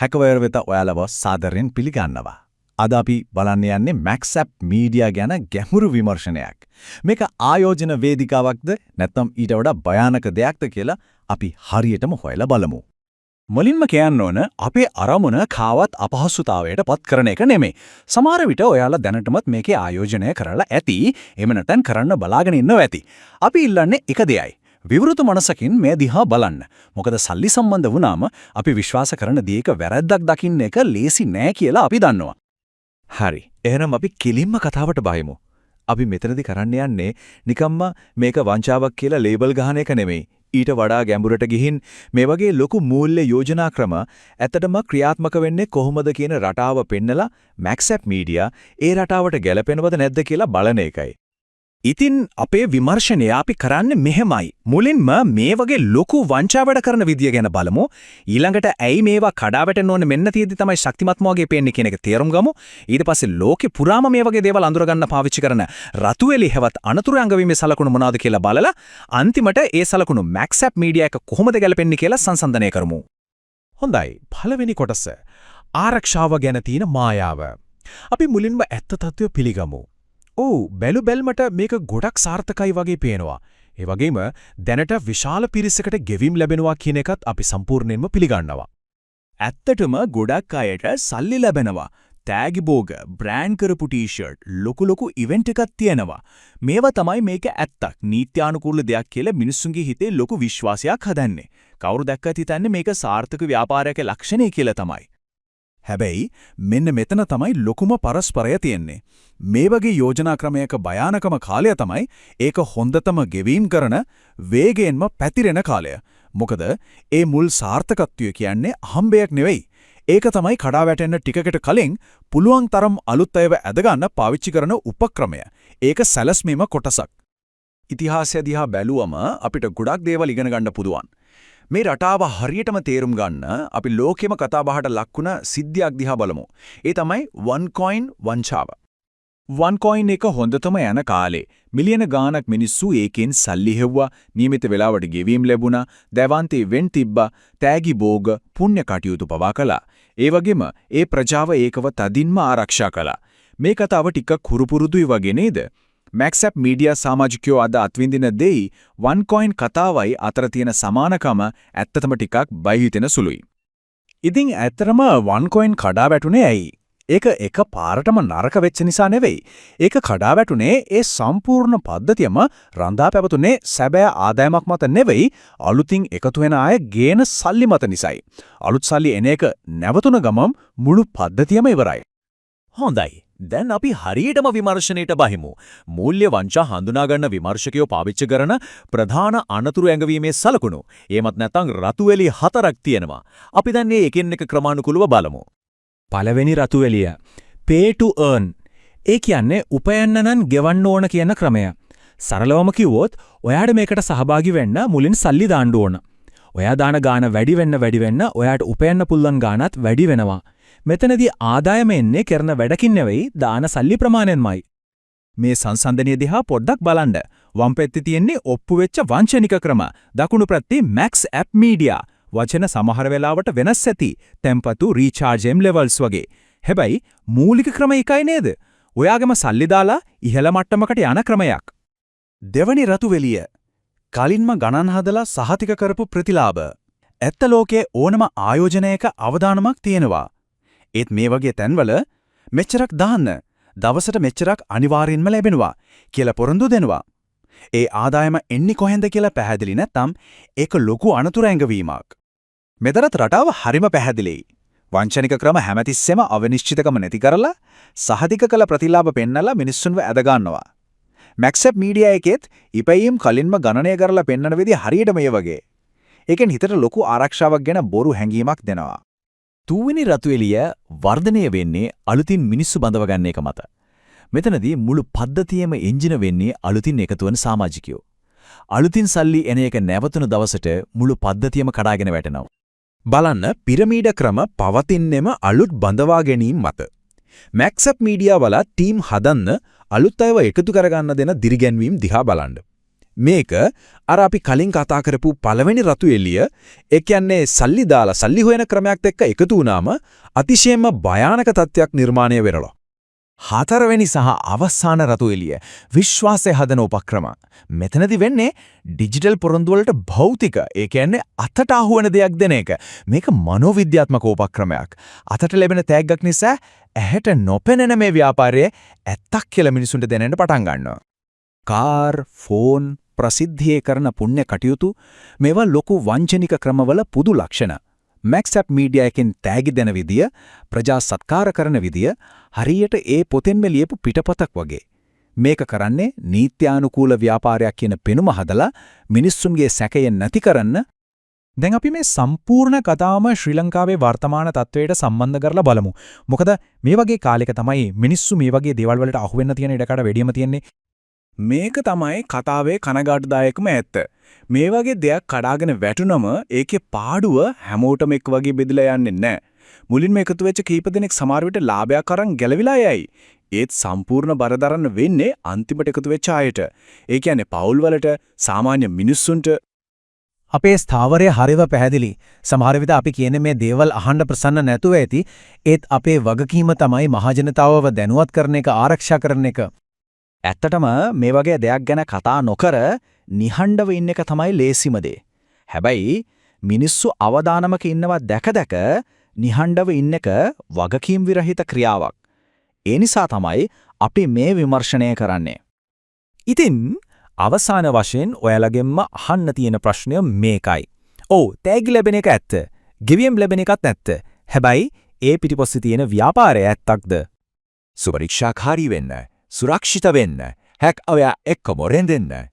හැකවයර් වෙත ඔයාලව සාදරයෙන් පිළිගන්නවා. අද අපි බලන්න යන්නේ MaxApp Media ගැන ගැඹුරු විමර්ශනයක්. මේක ආයෝජන වේදිකාවක්ද නැත්නම් ඊට වඩා භයානක දෙයක්ද කියලා අපි හරියටම හොයලා බලමු. මුලින්ම කියන්න ඕන අපේ අරමුණ කාවත් අපහසුතාවයට පත් කරන එක නෙමෙයි. සමහර විට ඔයාලා දැනටමත් මේකේ ආයෝජනය කරලා ඇති. එහෙම නැත්නම් කරන්න බලාගෙන ඉන්නව ඇති. අපි ඉල්ලන්නේ එක දෙයයි. විවෘත මනසකින් මේ දිහා බලන්න. මොකද සල්ලි සම්බන්ධ වුණාම අපි විශ්වාස කරන දේක වැරද්දක් දකින්න එක ලේසි නෑ කියලා අපි දන්නවා. හරි. එහෙනම් අපි කිලින්ම කතාවට බහිමු. අපි මෙතනදී කරන්න යන්නේ නිකම්ම මේක වංචාවක් කියලා ලේබල් ගහන එක නෙමෙයි. ඊට වඩා ගැඹුරට ගිහින් මේ වගේ ලොකු මූල්‍ය යෝජනා ක්‍රම ඇත්තටම ක්‍රියාත්මක වෙන්නේ කොහොමද කියන රටාව පෙන්නලා MaxApp Media ඒ රටාවට ගැලපෙනවද නැද්ද කියලා බලන එකයි. ඉතින් අපේ විමර්ශනය අපි කරන්නේ මෙහෙමයි. මුලින්ම මේ වගේ ලොකු වංචාවට කරන විදිය ගැන බලමු. ඊළඟට ඇයි මේවා කඩා වැටෙන්න ඕනේ මෙන්න තියෙද්දි තමයි ශක්තිමත්ම වගේ පේන්නේ කියන එක තේරුම් ගමු. ඊට පස්සේ ලෝකේ පුරාම මේ වගේ දේවල් අඳුර ගන්න පාවිච්චි කරන රතුවෙලි හැවත් අනතුරු අංගවීමේ සලකුණු මොනවද කියලා බලලා අන්තිමට ඒ සලකුණු MaxApp Media එක කොහොමද ගැලපෙන්නේ කියලා සංසන්දනය කරමු. හොඳයි. පළවෙනි කොටස ආරක්ෂාව ගැන තියෙන මායාව. අපි මුලින්ම ඇත්ත තත්ත්වය පිළිගමු. බැලු බැල්මට මේක ගොඩක් සාර්ථකයි වගේ පේනවා. ඒ වගේම දැනට විශාල පිරිසකට ගෙවීම් ලැබෙනවා කියන එකත් අපි සම්පූර්ණයෙන්ම පිළිගන්නවා. ඇත්තටම ගොඩක් අයට සල්ලි ලැබෙනවා. ටැග් බෝග, බ්‍රෑන්ඩ් කරපු ටී-ෂර්ට්, ලොකු ඉවෙන්ට් එකක් තියෙනවා. මේවා තමයි මේක ඇත්තක්. නීත්‍යානුකූල දෙයක් කියලා මිනිස්සුන්ගේ හිතේ ලොකු විශ්වාසයක් හදන්නේ. කවුරු දැක්කත් හිතන්නේ මේක සාර්ථක ව්‍යාපාරයක ලක්ෂණය කියලා තමයි. හැබැයි මෙන්න මෙතන තමයි ලොකුම පරස්පරය තියෙන්නේ. මේ වගේ යෝජනා ක්‍රමයක භයානකම කාලය තමයි ඒක හොඳටම ගෙවීම් කරන වේගයෙන්ම පැතිරෙන කාලය. මොකද ඒ මුල් සාර්ථකත්වය කියන්නේ අහම්බයක් නෙවෙයි. ඒක තමයි කඩා වැටෙන්න ටිකකට කලින් පුළුවන් තරම් අලුත් අයව ඇදගන්න පාවිච්චි කරන උපක්‍රමය. ඒක සැලැස්මීම කොටසක්. ඉතිහාසය දිහා බැලුවම අපිට ගොඩක් දේවල් ඉගෙන ගන්න පුළුවන්. මේ රටාව හරියටම තේරුම් ගන්න අපි ලෝකෙම කතාබහට ලක්ුණ සිද්ධියක් දිහා බලමු. ඒ තමයි OneCoin වංචාව. OneCoin එක හොඳටම යන කාලේ මිලියන ගාණක් මිනිස්සු ඒකෙන් සල්ලි හෙව්වා, නියමිත වෙලාවට ගෙවීම් ලැබුණා, දැවන්ත ඉවෙන්ට් තිබ්බා, තෑගි භෝග, පුණ්‍ය කටයුතු පවා කළා. ඒ වගේම ඒ ප්‍රජාව ඒකව තදින්ම ආරක්ෂා කළා. මේ කතාව ටිකක් හුරුපුරුදුයි වගේ නේද? MaxApp Media සමාජිකයෝ අද අත්විඳින දෙයි OneCoin කතාවයි අතර තියෙන සමානකම ඇත්තටම ටිකක් බය හිතෙන සුළුයි. ඉතින් ඇත්තටම OneCoin කඩා වැටුනේ ඇයි? ඒක එක පාරටම නරක වෙච්ච නිසා නෙවෙයි. ඒක කඩා වැටුනේ ඒ සම්පූර්ණ පද්ධතියම රඳා පැවතුනේ සැබෑ ආදායමක් මත නෙවෙයි, අලුතින් එකතු වෙන අය ගේන සල්ලි මත නිසායි. අලුත් සල්ලි එන එක නැවතුන ගමම් මුළු පද්ධතියම ඉවරයි. හොඳයි. දැන් අපි හරියටම විමර්ශනයට බහිමු. මූල්‍ය වංචා හඳුනා ගන්න විමර්ශකයෝ පාවිච්චි කරන ප්‍රධාන අනතුරු ඇඟවීමේ සලකුණු. එහෙමත් නැත්නම් රතුවෙලි 4ක් තියෙනවා. අපි දැන් මේ එකින් එක ක්‍රමානුකූලව බලමු. පළවෙනි රතුවෙලිය pay to earn. ඒ කියන්නේ උපයන්න නම් ගෙවන්න ඕන කියන ක්‍රමය. සරලවම කිව්වොත් ඔයාට මේකට සහභාගී වෙන්න මුලින් සල්ලි දාන්න ඕන. ඔයා දාන ගාණ වැඩි වෙන්න ඔයාට උපයන්න පුළුවන් ගාණත් වැඩි වෙනවා. මෙතනදී ආදායම එන්නේ කරන වැඩකින් නෙවෙයි දාන සල්ලි ප්‍රමාණයෙන්මයි. මේ සංසන්දනීය දිහා පොඩ්ඩක් බලන්න. වම් පැත්තේ තියෙන්නේ ඔප්පු වෙච්ච වංචනික ක්‍රම. දකුණු පැත්තේ MaxApp Media. වචන සමහර වෙලාවට වෙනස් ඇති. tempatu recharge levels වගේ. හැබැයි මූලික ක්‍රම එකයි නේද? ඔයාගේම සල්ලි දාලා ඉහළ මට්ටමකට යන ක්‍රමයක්. දෙවනි රතුවෙලිය. කලින්ම ගණන් හදලා සහතික කරපු ප්‍රතිලාභ. ඇත්ත ලෝකයේ ඕනම ආයෝජනයක අවදානමක් තියෙනවා. ඒත් මේ වගේ තැන්වල මෙච්චරක් දාන්න, දවසට මෙච්චරක් අනිවාර්යෙන්ම ලැබෙනවා කියලා පොරොන්දු දෙනවා. ඒ ආදායම එන්නේ කොහෙන්ද කියලා පැහැදිලි නැත්නම් ඒක ලොකු අනතුරු ඇඟවීමක්. මෙතරත් රටාව හරිම පැහැදිලියි. වංචනික ක්‍රම හැමතිස්සෙම අවිනිශ්චිතකම නැති කරලා සහතික කළ ප්‍රතිලාභ පෙන්නලා මිනිස්සුන්ව ඇද ගන්නවා. MaxApp Media එකෙත් ඉපැයීම් කලින්ම ගණනය කරලා පෙන්නන විදිහ හරියට මේ වගේ. ඒකෙන් හිතට ලොකු ආරක්ෂාවක් ගැන බොරු හැඟීමක් දෙනවා. තුන්වෙනි රතුවෙලිය වර්ධනය වෙන්නේ අලුතින් මිනිස්සු බඳව ගන්න එක මත. මෙතනදී මුළු පද්ධතියම එන්ජින වෙන්නේ අලුතින් එකතු වන සමාජිකයෝ. අලුතින් සල්ලි එන එක නැවතුන දවසට මුළු පද්ධතියම කඩාගෙන වැටෙනවා. බලන්න පිරමීඩ ක්‍රම පවතින්නෙම අලුත් බඳවා ගැනීම මත. MaxApp Media වල ටීම් හදන්න අලුත් අයව එකතු කරගන්න දෙන දිරිගැන්වීම් දිහා බලන්න. මේක අර අපි කලින් කතා කරපු පළවෙනි රතු එළිය ඒ කියන්නේ සල්ලි දාලා සල්ලි හොයන ක්‍රමයක් එක්ක එකතු වුණාම අතිශයින්ම භයානක තත්ත්වයක් නිර්මාණය වෙරළා. හතරවෙනි සහ අවසාන රතු එළිය විශ්වාසය හදන උපක්‍රම. මෙතනදි වෙන්නේ ඩිජිටල් පොරොන්දු වලට භෞතික, ඒ කියන්නේ අතට අහුවෙන දෙයක් දෙන එක. මේක මනෝවිද්‍යාත්මක උපක්‍රමයක්. අතට ලැබෙන තෑග්ගක් නිසා ඇහැට නොපෙනෙන මේ ව්‍යාපාරයේ ඇත්තක් කියලා මිනිසුන්ට දැනෙන්න පටන් ගන්නවා. කාර්, ෆෝන්, ප්‍රසිද්ධියේ කරන පුණ්‍ය කටයුතු මේවා ලොකු වංචනික ක්‍රමවල පුදු ලක්ෂණ. මැක්ස්ඇප් මීඩියා එකෙන් තෑගි දෙන විදිය, ප්‍රජා සත්කාර කරන විදිය හරියට ඒ පොතෙන්ම ලියපු පිටපතක් වගේ. මේක කරන්නේ නීත්‍යානුකූල ව්‍යාපාරයක් කියන පෙනුම හදලා මිනිස්සුන්ගේ සැකය නැති කරන්න. දැන් අපි මේ සම්පූර්ණ කතාවම ශ්‍රී ලංකාවේ වර්තමාන තත්වයට සම්බන්ධ කරලා බලමු. මොකද මේ වගේ කාලයක තමයි මිනිස්සු මේ වගේ දේවල් වලට අහු වෙන්න තියෙන ඉඩකඩ වැඩිම තියෙන්නේ. මේක තමයි කතාවේ කනගාටුදායකම ඇත්ත. මේ වගේ දෙයක් කඩාගෙන වැටුනම ඒකේ පාඩුව හැමෝටම එක් වගේ බෙදලා යන්නේ නැහැ. මුලින්ම එකතු වෙච්ච කීප දෙනෙක් සමහර විට ලාභයක් අරන් ගැලවිලා යයි. ඒත් සම්පූර්ණ බර දරන්න වෙන්නේ අන්තිමට එකතු වෙච්ච අයට. ඒ කියන්නේ පවුල් වලට, සාමාන්‍ය මිනිස්සුන්ට. අපේ ස්ථාවරය හරිව පැහැදිලි. සමහර විට අපි කියන්නේ මේ දේවල් අහන්න ප්‍රසන්න නැතුව ඇති. ඒත් අපේ වගකීම තමයි මහජනතාවව දැනුවත් කරන එක, ආරක්ෂා කරන එක. ඇත්තටම මේ වගේ දෙයක් ගැන කතා නොකර නිහඬව ඉන්න එක තමයි ලේසිම දේ. හැබැයි මිනිස්සු අවදානමක ඉන්නවා දැක නිහඬව ඉන්න එක වගකීම් විරහිත ක්‍රියාවක්. ඒ නිසා තමයි අපි මේ විමර්ශනය කරන්නේ. ඉතින් අවසාන වශයෙන් ඔයාලගෙන්ම අහන්න තියෙන ප්‍රශ්නය මේකයි. ඔව්, තෑගි ලැබෙන එක ඇත්ත. ගෙවියම් ලැබෙන එකත් ඇත්ත. හැබැයි ඒ පිටිපස්සේ තියෙන ව්‍යාපාරය ඇත්තක්ද? සුපරීක්ෂාකාරී වෙන්න, සුරක්ෂිත වෙන්න, හැක් ඔයා එක්කම රැඳෙන්න.